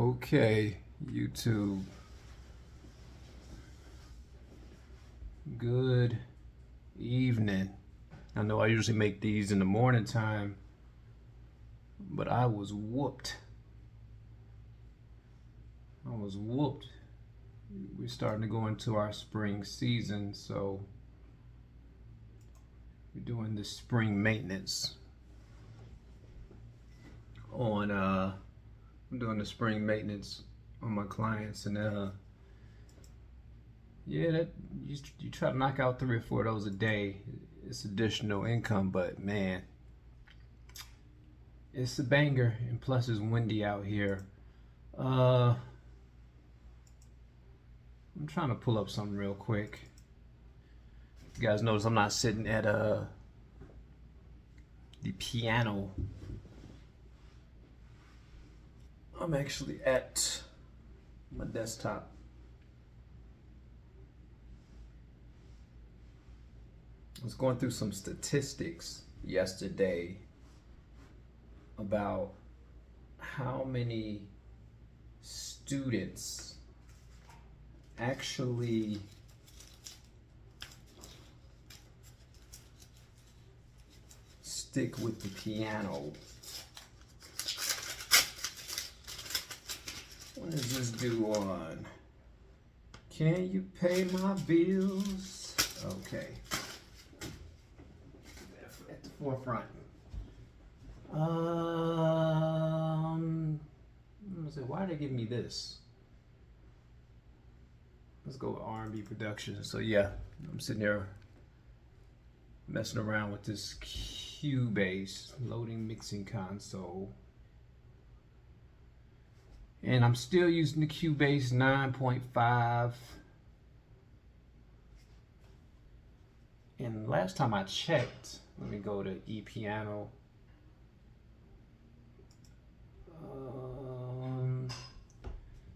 Okay, YouTube. Good evening. I know I usually make these in the morning time, but I was whooped. We're starting to go into our spring season, so we're doing the spring maintenance on I'm doing the spring maintenance on my clients, and yeah, that you try to knock out 3 or 4 of those a day. It's additional income, but man, it's a banger, and plus it's windy out here. I'm trying to pull up something real quick. You guys notice I'm not sitting at the piano. I'm actually at my desktop. I was going through some statistics yesterday about how many students actually stick with the piano. What is this due on? Can you pay my bills? Okay. At the forefront. Why did they give me this? Let's go with R&B production. So yeah, I'm sitting there messing around with this Cubase loading mixing console. And I'm still using the Cubase 9.5. And last time I checked, let me go to ePiano.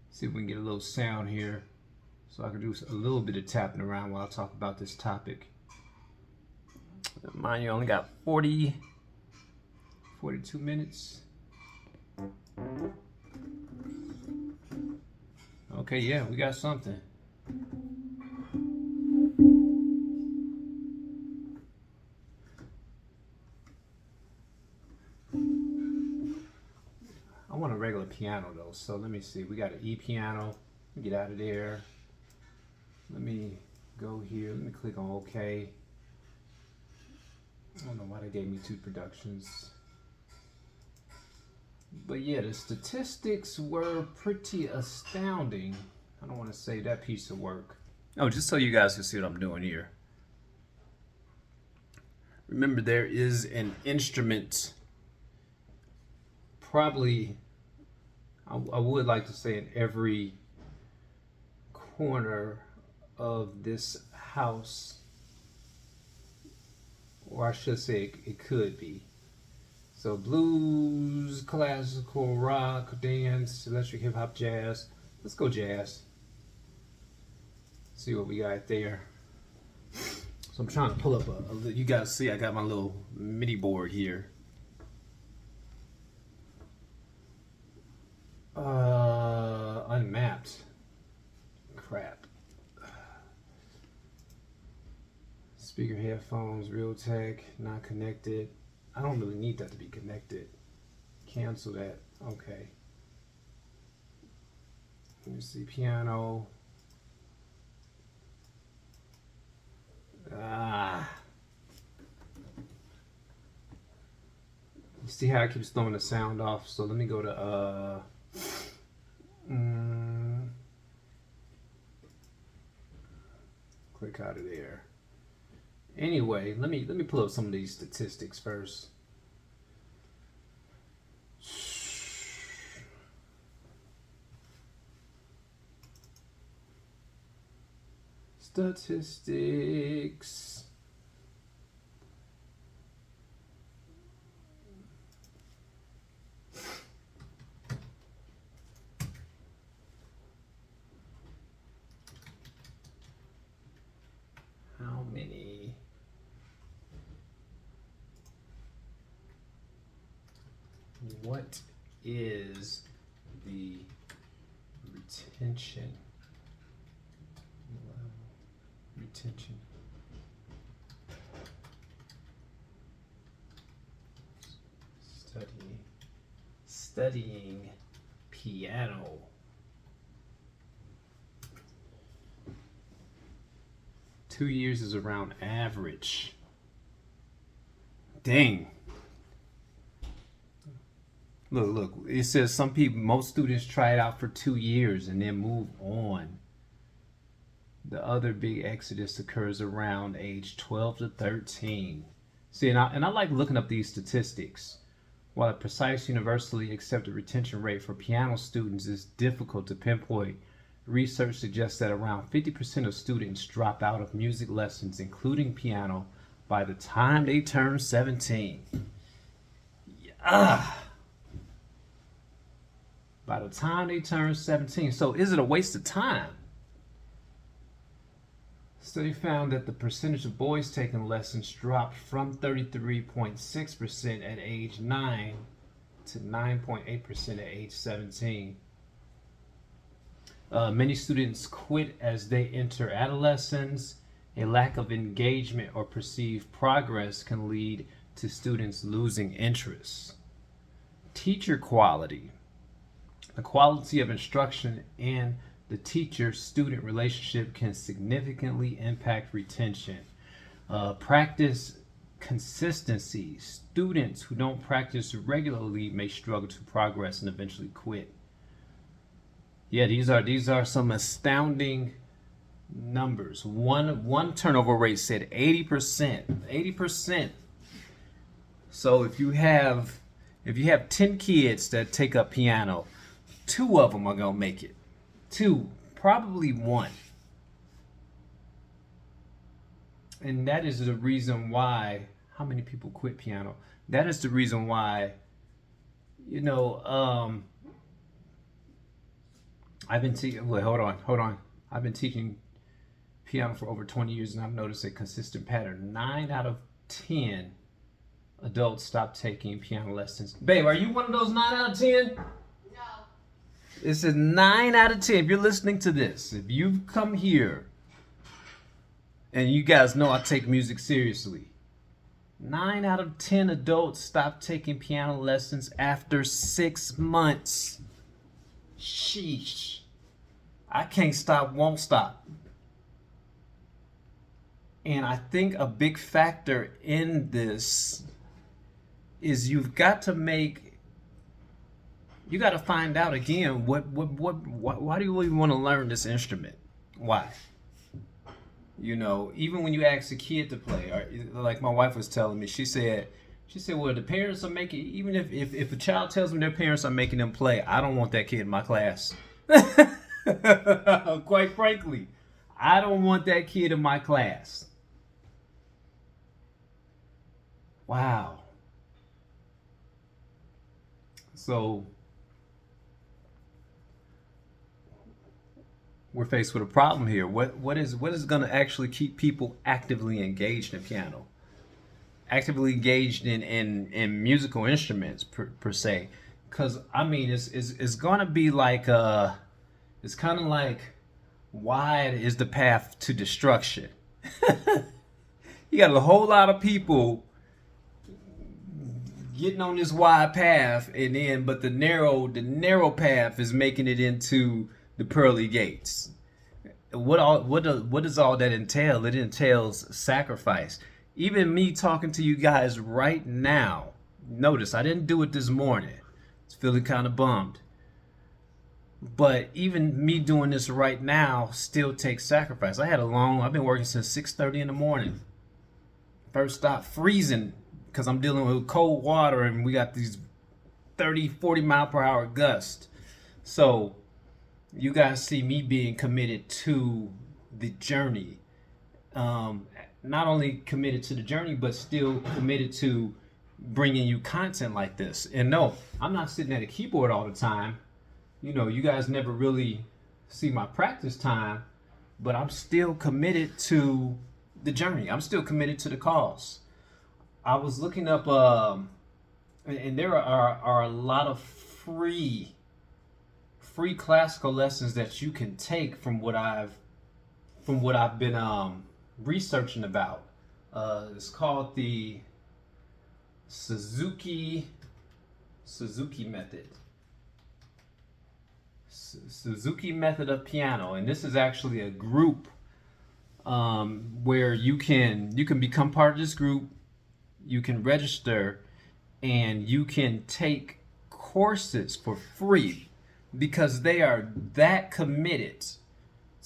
See if we can get a little sound here, so I can do a little bit of tapping around while I talk about this topic. Mind you, I only got 42 minutes. Okay, yeah, we got something. I want a regular piano though, so let me see. We got an ePiano. Get out of there. Let me go here. Let me click on OK. I don't know why they gave me 2 productions. But yeah, the statistics were pretty astounding. I don't want to say that piece of work. Oh, just so you guys can see what I'm doing here. Remember, there is an instrument, probably, I would like to say in every corner of this house, or I should say it could be. So blues, classical, rock, dance, electric, hip hop, jazz. Let's go jazz. See what we got there. So I'm trying to pull up you guys see I got my little MIDI board here. Unmapped. Crap. Speaker, headphones, Realtek, not connected. I don't really need that to be connected. Cancel that. Okay. Let me see. Piano. You see how it keeps throwing the sound off? So let me go to click out of there. Anyway, let me pull up some of these statistics first. Statistics. How many? What is the Retention. Retention. Studying piano. Two years is around average. Dang. Look, it says most students try it out for 2 years and then move on. The other big exodus occurs around age 12 to 13. See, and I like looking up these statistics. While a precise universally accepted retention rate for piano students is difficult to pinpoint, research suggests that around 50% of students drop out of music lessons, including piano, by the time they turn 17. By the time they turn 17. So is it a waste of time? Study found that the percentage of boys taking lessons dropped from 33.6% at age 9 to 9.8% at age 17. Many students quit as they enter adolescence. A lack of engagement or perceived progress can lead to students losing interest. Teacher quality. The quality of instruction and the teacher-student relationship can significantly impact retention. Practice consistency. Students who don't practice regularly may struggle to progress and eventually quit. Yeah, these are some astounding numbers. One turnover rate said 80%. 80%. So if you have 10 kids that take up piano, 2 of them are gonna make it. 2, probably 1. And that is the reason why, how many people quit piano? That is the reason why, I've been teaching, hold on. I've been teaching piano for over 20 years and I've noticed a consistent pattern. 9 out of 10 adults stop taking piano lessons. Babe, are you one of those 9 out of 10? It says 9 out of 10. If you're listening to this, if you've come here, and you guys know I take music seriously, 9 out of 10 adults stop taking piano lessons after 6 months. Sheesh. I can't stop, won't stop. And I think a big factor in this is you've got to find out again why do you even want to learn this instrument? Why? Even when you ask a kid to play, or like my wife was telling me, she said, well, the parents are making, even if a child tells me their parents are making them play, I don't want that kid in my class. Quite frankly, I don't want that kid in my class. Wow. So we're faced with a problem here. What is going to actually keep people actively engaged in piano, actively engaged in musical instruments per se? Because I mean, it's going to be like it's kind of like, wide is the path to destruction. You got a whole lot of people getting on this wide path, but the narrow path is making it into the pearly gates. What does all that entail? It entails sacrifice. Even me talking to you guys right now, notice I didn't do it this morning. I was feeling kind of bummed. But even me doing this right now still takes sacrifice. I've been working since 6:30 in the morning. First stop freezing because I'm dealing with cold water and we got these 30, 40 mile per hour gusts. So you guys see me being committed to the journey. Not only committed to the journey, but still committed to bringing you content like this. And no, I'm not sitting at a keyboard all the time. You guys never really see my practice time, but I'm still committed to the journey. I'm still committed to the cause. I was looking up, and there are a lot of free free classical lessons that you can take from what I've been researching about. It's called the Suzuki method. Suzuki method of piano, and this is actually a group where you can become part of this group. You can register, and you can take courses for free because they are that committed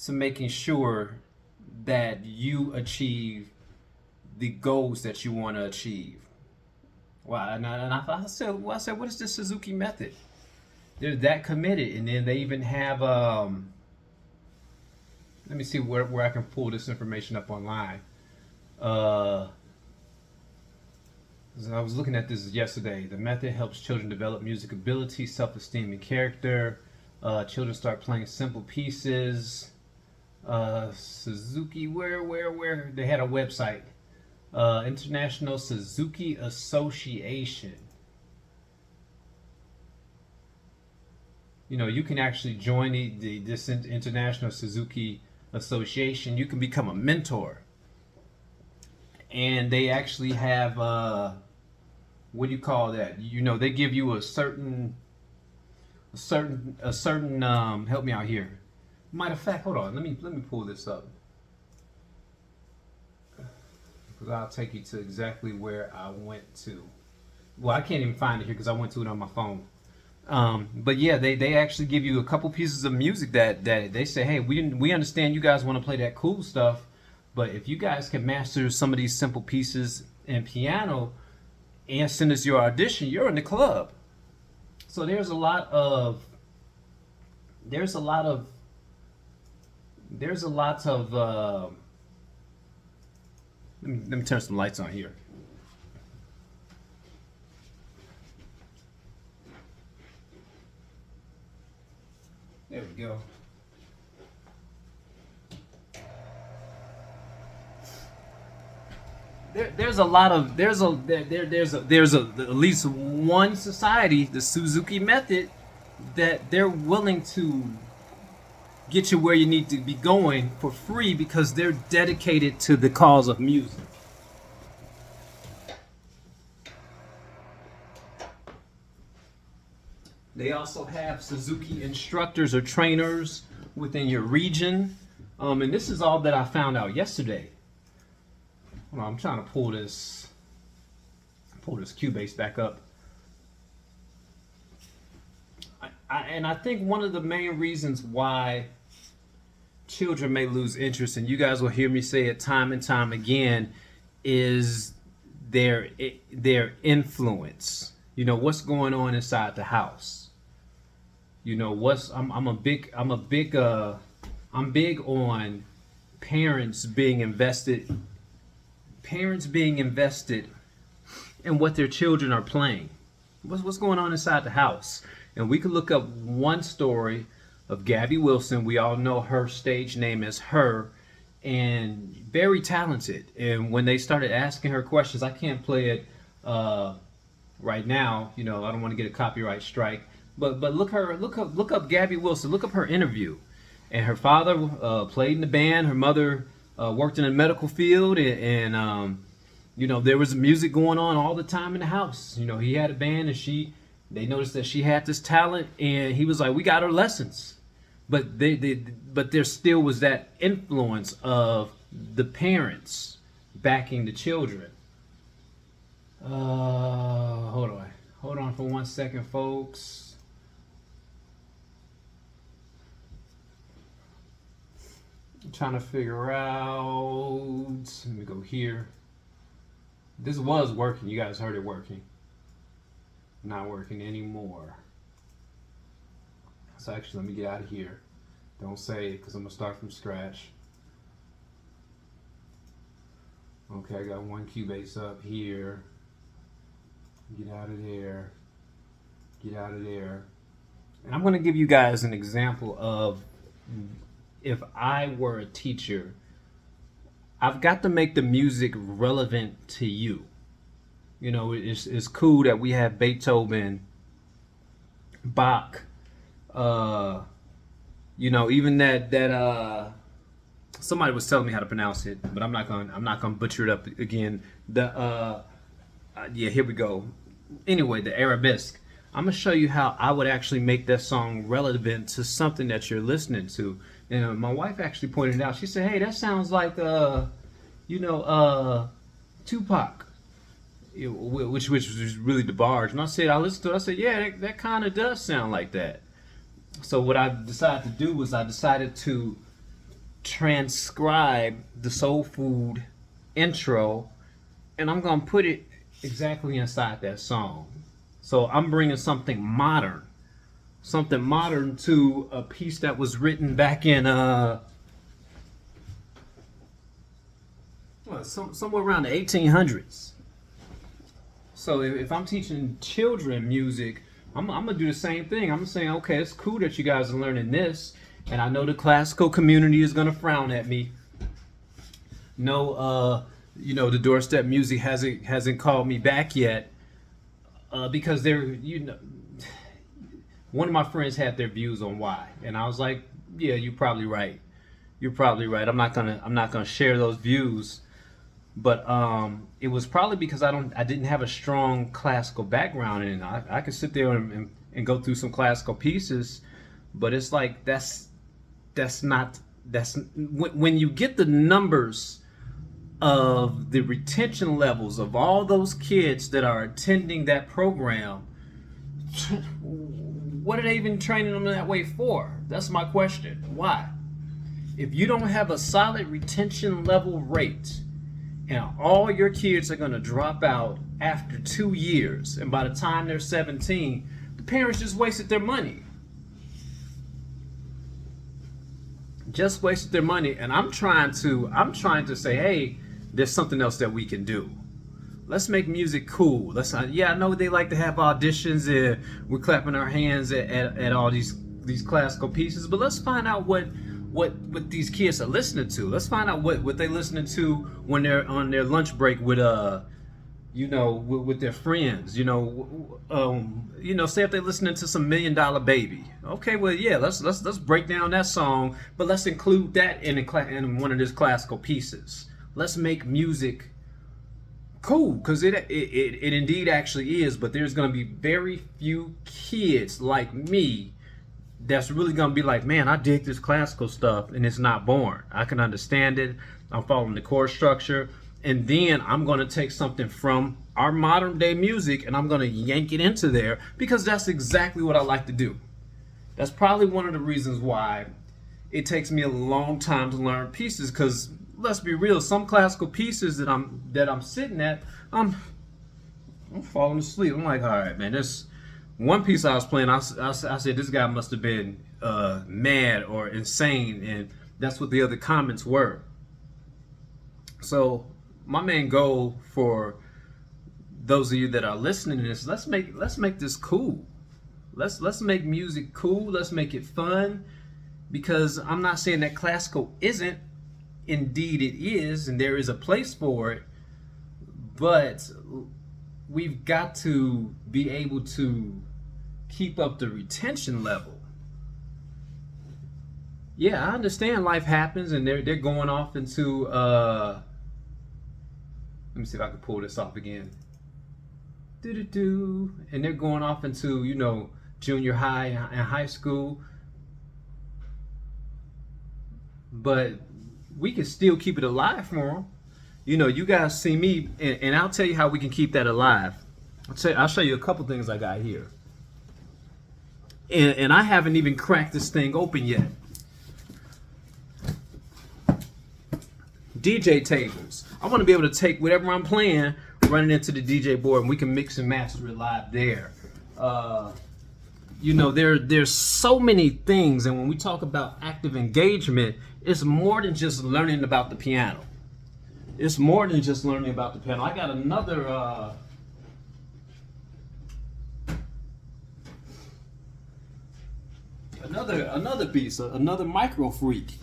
to making sure that you achieve the goals that you want to achieve. Wow, and I said, what is this Suzuki method? They're that committed, and then they even have. Let me see where I can pull this information up online. I was looking at this yesterday. The method helps children develop music ability, self-esteem, and character. Children start playing simple pieces. Suzuki, where? They had a website. International Suzuki Association. You know, you can actually join this International Suzuki Association. You can become a mentor. And they actually have, what do you call that? You know, they give you a certain, help me out here. Matter of fact, hold on, let me pull this up. Because I'll take you to exactly where I went to. Well, I can't even find it here because I went to it on my phone. But yeah, they actually give you a couple pieces of music that they say, hey, we understand you guys want to play that cool stuff, but if you guys can master some of these simple pieces in piano and send us your audition, you're in the club. So there's a lot of let me turn some lights on here. There we go. There's at least one society, the Suzuki method, that they're willing to get you where you need to be going for free because they're dedicated to the cause of music. They also have Suzuki instructors or trainers within your region. And this is all that I found out yesterday. Hold on, I'm trying to pull this Cubase back up. And I think one of the main reasons why children may lose interest, and you guys will hear me say it time and time again, is their influence. You know, what's going on inside the house. You know, I'm big on parents being invested in what their children are playing. What's going on inside the house? And we could look up one story of Gabby Wilson. We all know her stage name is Her, and very talented. And when they started asking her questions, I can't play it right now. You know, I don't want to get a copyright strike. But look up Gabby Wilson. Look up her interview. And her father played in the band. Her mother worked in the medical field, and you know, there was music going on all the time in the house. You know, he had a band, and they noticed that she had this talent, and he was like, we got her lessons. But but there still was that influence of the parents backing the children. Hold on for 1 second, folks. I'm trying to figure out. Let me go here. This was working. You guys heard it working. Not working anymore. So actually, let me get out of here. Don't say it, because I'm going to start from scratch. Okay, I got one Cubase up here. Get out of there. Get out of there. And I'm going to give you guys an example of if I were a teacher. I've got to make the music relevant to you. You know, it's cool that we have Beethoven, Bach, uh, even that somebody was telling me how to pronounce it, but I'm not gonna butcher it up again. Yeah, here we go. Anyway, the arabesque. I'm gonna show you how I would actually make that song relevant to something that you're listening to. And my wife actually pointed out. She said, "Hey, that sounds like Tupac." Which was really DeBarge. And I listened to it. I said, "Yeah, that kind of does sound like that." So what I decided to do was I decided to transcribe the soul food intro, and I'm gonna put it exactly inside that song. So I'm bringing something modern to a piece that was written back in somewhere around the 1800s. So if I'm teaching children music, I'm gonna do the same thing. I'm saying, okay, it's cool that you guys are learning this, and I know the classical community is gonna frown at me. No, the doorstep music hasn't called me back yet, because one of my friends had their views on why, and I was like, yeah, you're probably right. You're probably right. I'm not gonna share those views, but it was probably because I didn't have a strong classical background, and I could sit there and go through some classical pieces, but it's like that's not that's when you get the numbers of the retention levels of all those kids that are attending that program. What are they even training them that way for? That's my question. Why? If you don't have a solid retention level rate, and all your kids are going to drop out after 2 years, and by the time they're 17, the parents just wasted their money. Just wasted their money. And I'm trying to say, hey, there's something else that we can do. Let's make music cool. I know they like to have auditions and we're clapping our hands at all these classical pieces, but let's find out what these kids are listening to. Let's find out what they're listening to when they're on their lunch break with with their friends. Say if they're listening to some $1 Million Baby. Okay, well, yeah, let's break down that song, but let's include that in one of these classical pieces. Let's make music cool, because it indeed actually is, but there's going to be very few kids like me that's really going to be like, man, I dig this classical stuff, and it's not boring. I can understand it. I'm following the chord structure, and then I'm going to take something from our modern day music and I'm going to yank it into there, because that's exactly what I like to do. That's probably one of the reasons why it takes me a long time to learn pieces, because let's be real, some classical pieces that I'm sitting at, I'm falling asleep. I'm like, all right, man, this one piece I was playing, I said this guy must have been mad or insane, and that's what the other comments were. So my main goal for those of you that are listening to this, let's make this cool. Let's make music cool. Let's make it fun, because I'm not saying that classical isn't. Indeed it is, and there is a place for it, but we've got to be able to keep up the retention level. Yeah, I understand life happens, and they're going off into let me see if I can pull this off again. And they're going off into junior high and high school, but we can still keep it alive for them. You guys see me, and I'll tell you how we can keep that alive. I'll show you a couple things I got here. And I haven't even cracked this thing open yet. DJ tables. I want to be able to take whatever I'm playing, run it into the DJ board, and we can mix and master it live there. There's so many things, and when we talk about active engagement, it's more than just learning about the piano. It's more than just learning about the piano. I got another piece, another micro freak.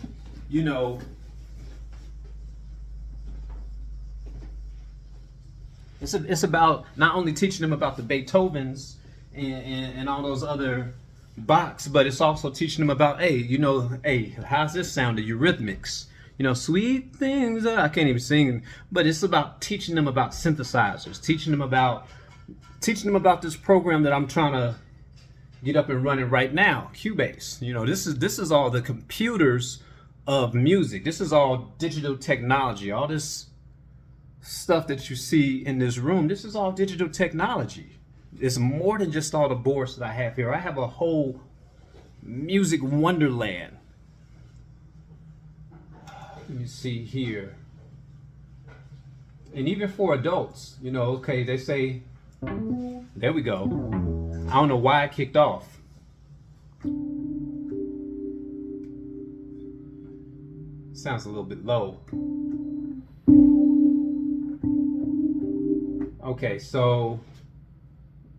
It's about not only teaching them about the Beethovens and all those other box, but it's also teaching them about, hey, hey, how's this sound, the eurythmics, sweet things. I can't even sing, but it's about teaching them about synthesizers, teaching them about this program that I'm trying to get up and running right now, Cubase. This is all the computers of music. This is all digital technology. All this stuff that you see in this room, this is all digital technology. It's more than just all the boards that I have here. I have a whole music wonderland. Let me see here. And even for adults, okay, they say, there we go. I don't know why I kicked off. Sounds a little bit low. Okay, so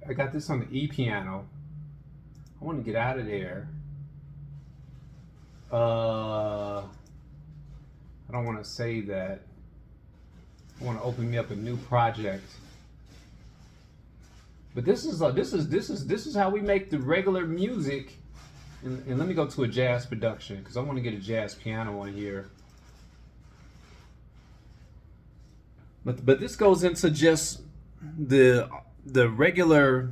I got this on the E piano. I want to get out of there. I don't want to say that. I want to open me up a new project. But this is how we make the regular music. And let me go to a jazz production because I want to get a jazz piano on here. But this goes into just the regular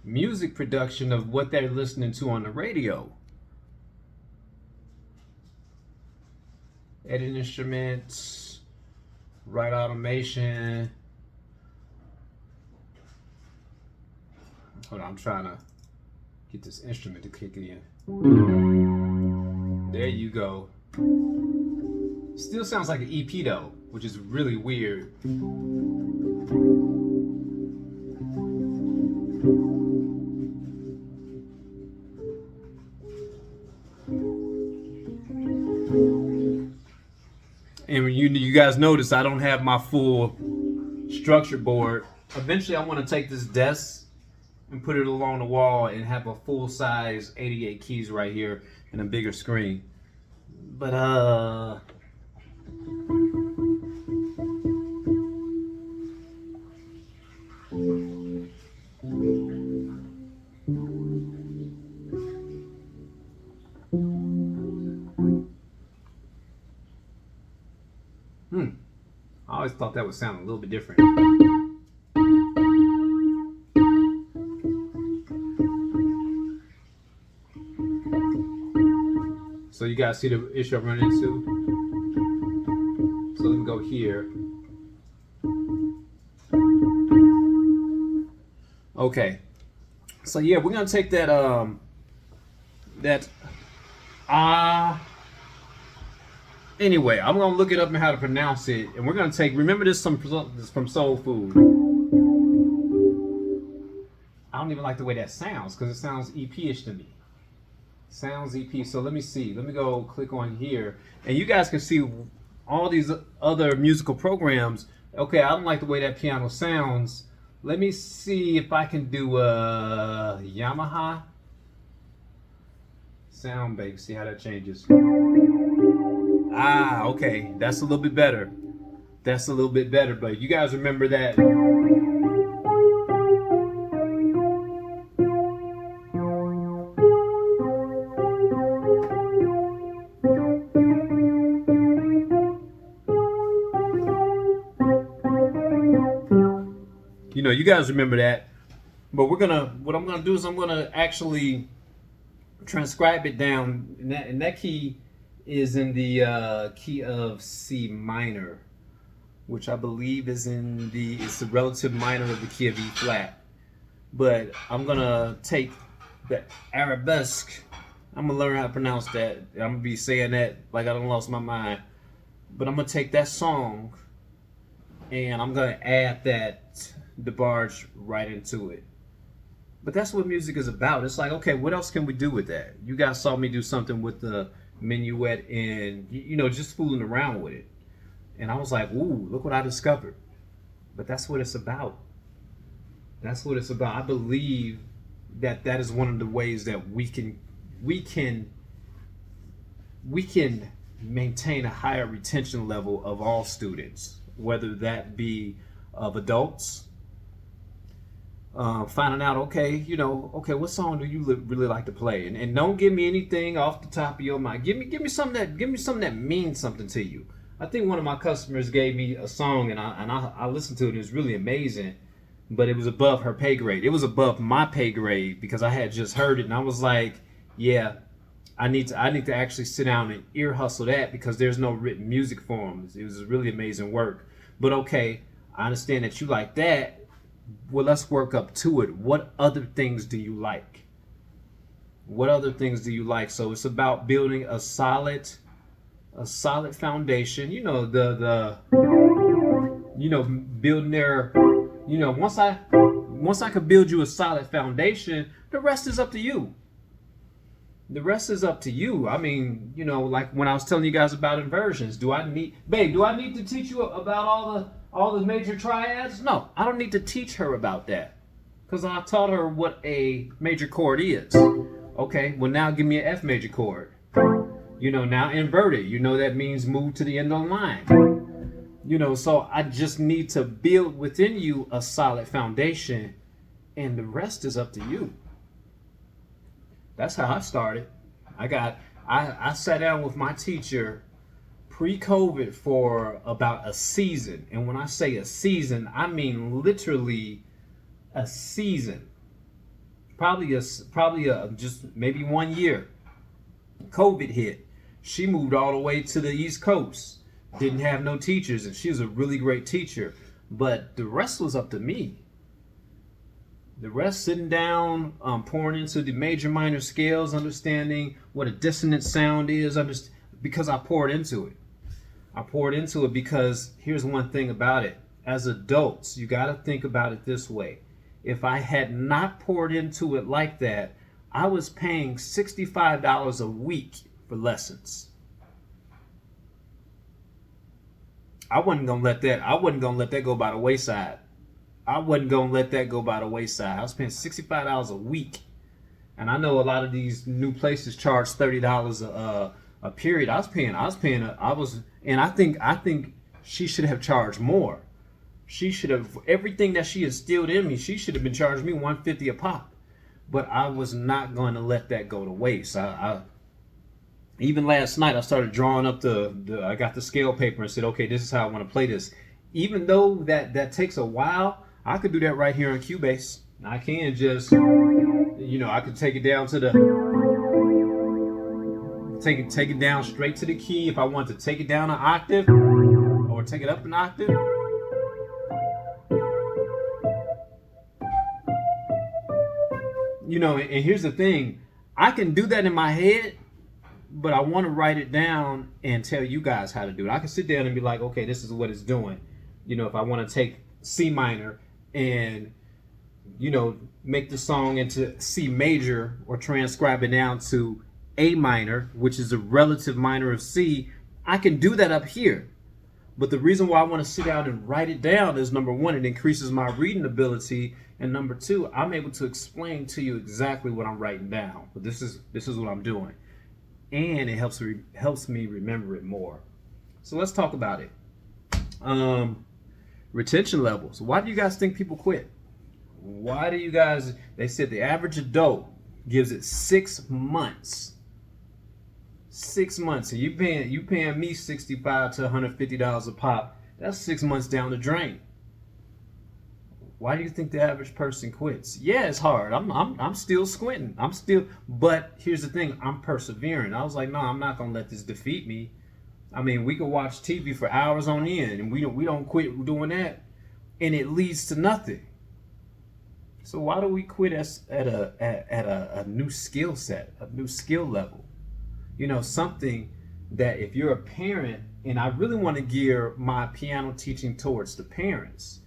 music production of what they're listening to on the radio. Edit instruments, write automation. Hold on, I'm trying to get this instrument to kick in. There you go. Still sounds like an EP though, which is really weird. And you guys notice I don't have my full structure board. Eventually I want to take this desk and put it along the wall and have a full-size 88 keys right here and a bigger screen. But I always thought that would sound a little bit different. So you guys see the issue I'm running into? So let me go here. Okay. So yeah, we're gonna take that anyway, I'm gonna look it up and how to pronounce it, and we're gonna take. Remember this from Soul Food. I don't even like the way that sounds because it sounds EP-ish to me. Sounds EP. So let me see. Let me go click on here, and you guys can see all these other musical programs. Okay, I don't like the way that piano sounds. Let me see if I can do a Yamaha sound base. See how that changes. Ah, okay, that's a little bit better. That's a little bit better, but you guys remember that. You guys remember that. But what I'm gonna do is I'm gonna actually transcribe it down, and that key is in the key of C minor, which I believe is it's the relative minor of the key of E flat. But I'm gonna take the arabesque. I'm gonna learn how to pronounce that. I'm gonna be saying that like I done lost my mind. But I'm gonna take that song and I'm gonna add that DeBarge right into it. But that's what music is about. It's like, okay, what else can we do with that? You guys saw me do something with the minuet and just fooling around with it, and I was like, ooh, look what I discovered. But that's what it's about. That's what it's about. I believe that is one of the ways that we can maintain a higher retention level of all students, whether that be of adults, finding out, okay, okay, what song do you really like to play, and don't give me anything off the top of your mind. Give me something that means something to you. I think one of my customers gave me a song, and I listened to it. And it was really amazing, but it was above her pay grade. It was above my pay grade because I had just heard it, and I was like, yeah, I need to actually sit down and ear hustle that because there's no written music forms. It was really amazing work. But okay, I understand that you like that. Well, let's work up to it. What other things do you like? What other things do you like? So it's about building a solid foundation. Building their, once I could build you a solid foundation, the rest is up to you. The rest is up to you. I mean, like when I was telling you guys about inversions, do I need to teach you about all the major triads? No, I don't need to teach her about that because I taught her what a major chord is. Okay, well now give me an F major chord. Now invert it. That means move to the end of the line. So I just need to build within you a solid foundation, and the rest is up to you. That's how I started. I sat down with my teacher pre-COVID for about a season. And when I say a season, I mean literally a season. Probably just maybe 1 year. COVID hit. She moved all the way to the East Coast. Didn't have no teachers, and she was a really great teacher. But the rest was up to me. The rest, sitting down, pouring into the major minor scales, understanding what a dissonant sound is, because I poured into it. I poured into it because here's one thing about it. As adults, you got to think about it this way. If I had not poured into it like that, I was paying $65 a week for lessons. I wasn't gonna let that go by the wayside. I wasn't gonna let that go by the wayside. I was paying $65 a week, and I know a lot of these new places charge $30 a period. I think she should have charged more. She should have, everything that she instilled in me. She should have been charging me $150 a pop, but I was not going to let that go to waste. Even last night I started drawing up I got the scale paper and said, okay, this is how I want to play this. Even though that takes a while, I could do that right here on Cubase. I can just, I could take it down to take it down straight to the key if I want to take it down an octave or take it up an octave. And here's the thing, I can do that in my head, but I want to write it down and tell you guys how to do it. I can sit down and be like, okay, this is what it's doing. If I want to take C minor and make the song into C major or transcribe it down to A minor, which is a relative minor of C, I can do that up here. But the reason why I want to sit down and write it down is, number one, it increases my reading ability, and number two, I'm able to explain to you exactly what I'm writing down. But this is what I'm doing, and it helps me remember it more. So let's talk about it. Retention levels. Why do you guys think people quit? They said the average adult gives it 6 months. 6 months. And you paying me $65 to $150 a pop. That's 6 months down the drain. Why do you think the average person quits? Yeah, it's hard. I'm still squinting. But here's the thing, I'm persevering. I was like, no, I'm not gonna let this defeat me. I mean, we can watch TV for hours on end, and we don't quit doing that, and it leads to nothing. So why do we quit at a new skill set, a new skill level? Something that if you're a parent, and I really want to gear my piano teaching towards the parents,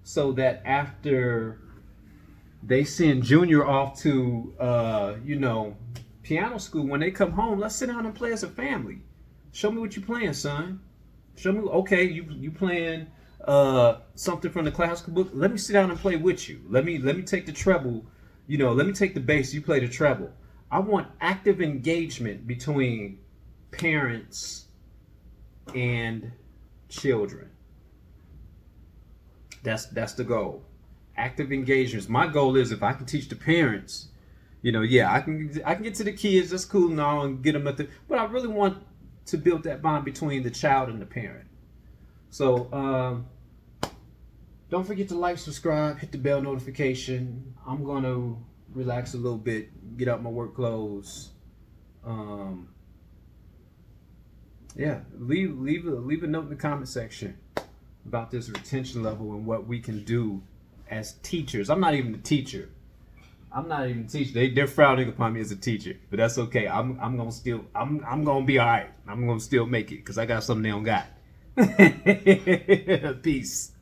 so that after they send Junior off to piano school, when they come home, let's sit down and play as a family. Show me what you're playing, son. Show me, okay, you playing something from the classical book. Let me sit down and play with you. Let me take the treble. Let me take the bass. You play the treble. I want active engagement between parents and children. That's the goal. Active engagements. My goal is if I can teach the parents, yeah, I can get to the kids. That's cool and all, and get them at the. But I really want to build that bond between the child and the parent. So don't forget to like, subscribe, hit the bell notification. I'm gonna relax a little bit, get out my work clothes. Yeah, leave a note in the comment section about this retention level and what we can do as teachers. I'm not even a teacher. They're frowning upon me as a teacher, but that's okay. I'm gonna be all right. I'm gonna still make it because I got something they don't got. Peace.